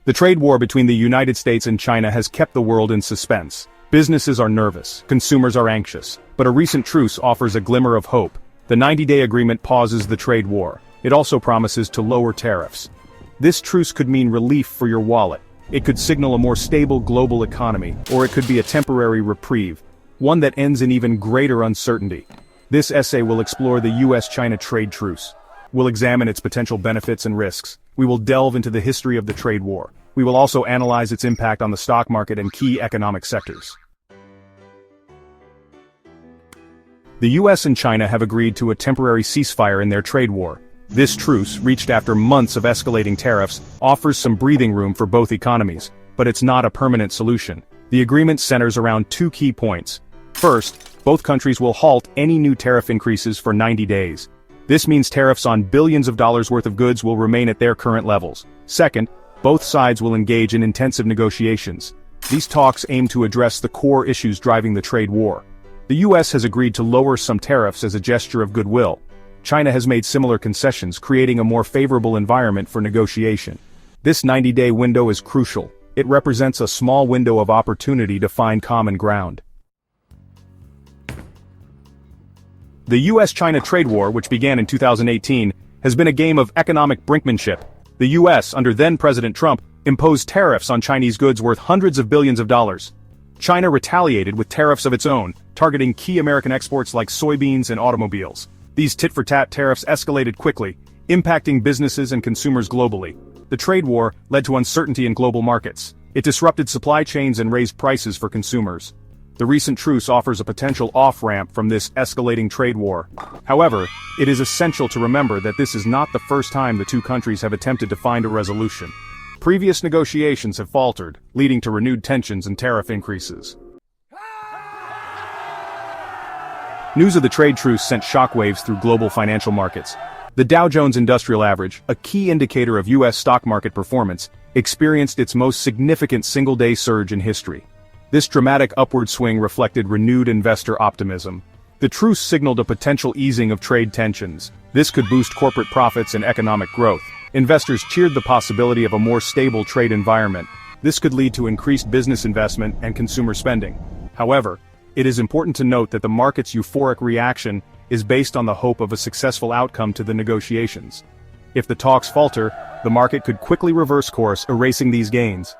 The trade war between the United States and China has kept the world in suspense. Businesses are nervous, consumers are anxious, but a recent truce offers a glimmer of hope. The 90-day agreement pauses the trade war. It also promises to lower tariffs. This truce could mean relief for your wallet. It could signal a more stable global economy, or it could be a temporary reprieve, one that ends in even greater uncertainty. This essay will explore the US-China trade truce. We'll examine its potential benefits and risks. We will delve into the history of the trade war. We will also analyze its impact on the stock market and key economic sectors. The US and China have agreed to a temporary ceasefire in their trade war. This truce, reached after months of escalating tariffs, offers some breathing room for both economies, but it's not a permanent solution. The agreement centers around two key points. First, both countries will halt any new tariff increases for 90 days. This means tariffs on billions of dollars worth of goods will remain at their current levels. Second, both sides will engage in intensive negotiations. These talks aim to address the core issues driving the trade war. The US has agreed to lower some tariffs as a gesture of goodwill. China has made similar concessions, creating a more favorable environment for negotiation. This 90-day window is crucial. It represents a small window of opportunity to find common ground. The US-China trade war, which began in 2018, has been a game of economic brinkmanship. The US, under then-President Trump, imposed tariffs on Chinese goods worth hundreds of billions of dollars. China retaliated with tariffs of its own, targeting key American exports like soybeans and automobiles. These tit-for-tat tariffs escalated quickly, impacting businesses and consumers globally. The trade war led to uncertainty in global markets. It disrupted supply chains and raised prices for consumers. The recent truce offers a potential off-ramp from this escalating trade war. However, it is essential to remember that this is not the first time the two countries have attempted to find a resolution. Previous negotiations have faltered, leading to renewed tensions and tariff increases. News of the trade truce sent shockwaves through global financial markets. The Dow Jones Industrial Average, a key indicator of US stock market performance, experienced its most significant single-day surge in history. This dramatic upward swing reflected renewed investor optimism. The truce signaled a potential easing of trade tensions. This could boost corporate profits and economic growth. Investors cheered the possibility of a more stable trade environment. This could lead to increased business investment and consumer spending. However, it is important to note that the market's euphoric reaction is based on the hope of a successful outcome to the negotiations. If the talks falter, the market could quickly reverse course, erasing these gains.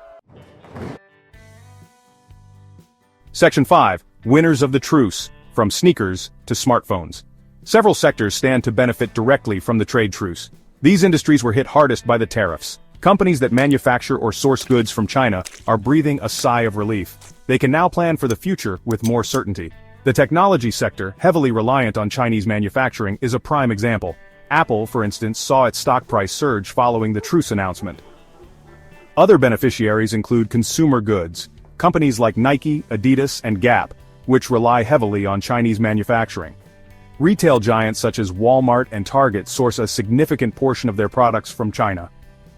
Section 5. Winners of the truce, from sneakers to smartphones. Several sectors stand to benefit directly from the trade truce. These industries were hit hardest by the tariffs. Companies that manufacture or source goods from China are breathing a sigh of relief. They can now plan for the future with more certainty. The technology sector, heavily reliant on Chinese manufacturing, is a prime example. Apple, for instance, saw its stock price surge following the truce announcement. Other beneficiaries include consumer goods, companies like Nike, Adidas, and Gap, which rely heavily on Chinese manufacturing. Retail giants such as Walmart and Target source a significant portion of their products from China.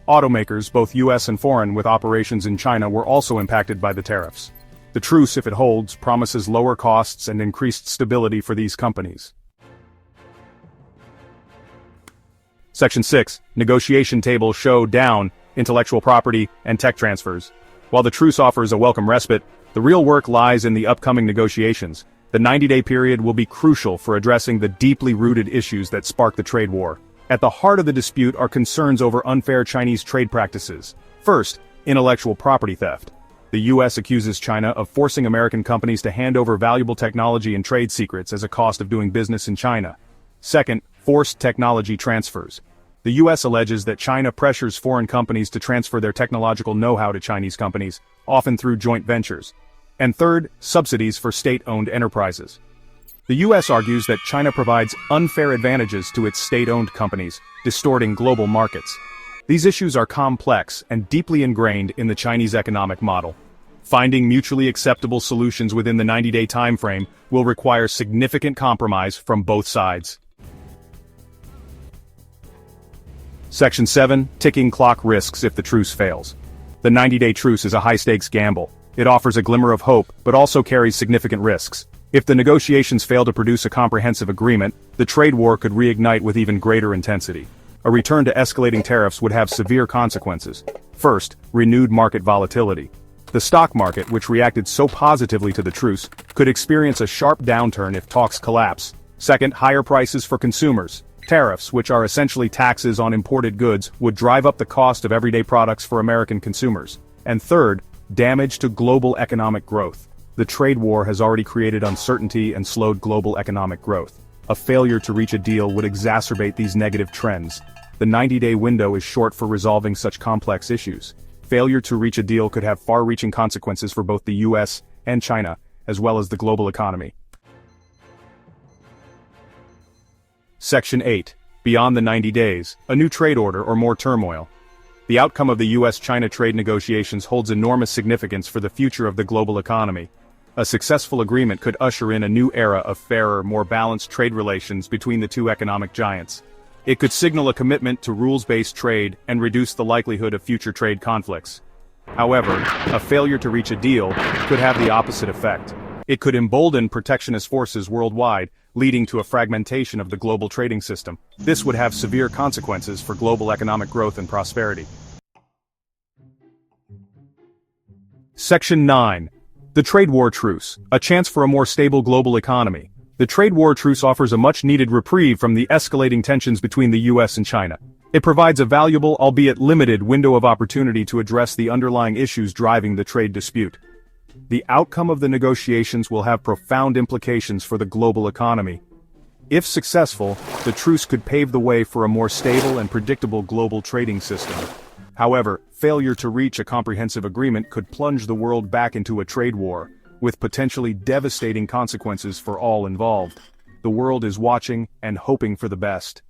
Automakers, both US and foreign, with operations in China were also impacted by the tariffs. The truce, if it holds, promises lower costs and increased stability for these companies. Section 6. Negotiation table show down, intellectual property, and tech transfers. While the truce offers a welcome respite, the real work lies in the upcoming negotiations. The 90-day period will be crucial for addressing the deeply rooted issues that spark the trade war. At the heart of the dispute are concerns over unfair Chinese trade practices. First, intellectual property theft. The US accuses China of forcing American companies to hand over valuable technology and trade secrets as a cost of doing business in China. Second, forced technology transfers. The US alleges that China pressures foreign companies to transfer their technological know-how to Chinese companies, often through joint ventures. And third, subsidies for state-owned enterprises. The US argues that China provides unfair advantages to its state-owned companies, distorting global markets. These issues are complex and deeply ingrained in the Chinese economic model. Finding mutually acceptable solutions within the 90-day time frame will require significant compromise from both sides. Section 7. Ticking clock risks if the truce fails. The 90-day truce is a high-stakes gamble. It offers a glimmer of hope, but also carries significant risks. If the negotiations fail to produce a comprehensive agreement, the trade war could reignite with even greater intensity. A return to escalating tariffs would have severe consequences. First, renewed market volatility. The stock market, which reacted so positively to the truce, could experience a sharp downturn if talks collapse. Second, higher prices for consumers. Tariffs, which are essentially taxes on imported goods, would drive up the cost of everyday products for American consumers. And third, damage to global economic growth. The trade war has already created uncertainty and slowed global economic growth. A failure to reach a deal would exacerbate these negative trends. The 90-day window is short for resolving such complex issues. Failure to reach a deal could have far-reaching consequences for both the US and China, as well as the global economy. Section 8. Beyond the 90 days, a new trade order or more turmoil. The outcome of the US-China trade negotiations holds enormous significance for the future of the global economy. A successful agreement could usher in a new era of fairer, more balanced trade relations between the two economic giants. It could signal a commitment to rules-based trade and reduce the likelihood of future trade conflicts. However, a failure to reach a deal could have the opposite effect. It could embolden protectionist forces worldwide, leading to a fragmentation of the global trading system. This would have severe consequences for global economic growth and prosperity. Section 9. The Trade War Truce, a chance for a more stable global economy. The Trade War Truce offers a much-needed reprieve from the escalating tensions between the US and China. It provides a valuable, albeit limited, window of opportunity to address the underlying issues driving the trade dispute. The outcome of the negotiations will have profound implications for the global economy. If successful, the truce could pave the way for a more stable and predictable global trading system. However, failure to reach a comprehensive agreement could plunge the world back into a trade war, with potentially devastating consequences for all involved. The world is watching and hoping for the best.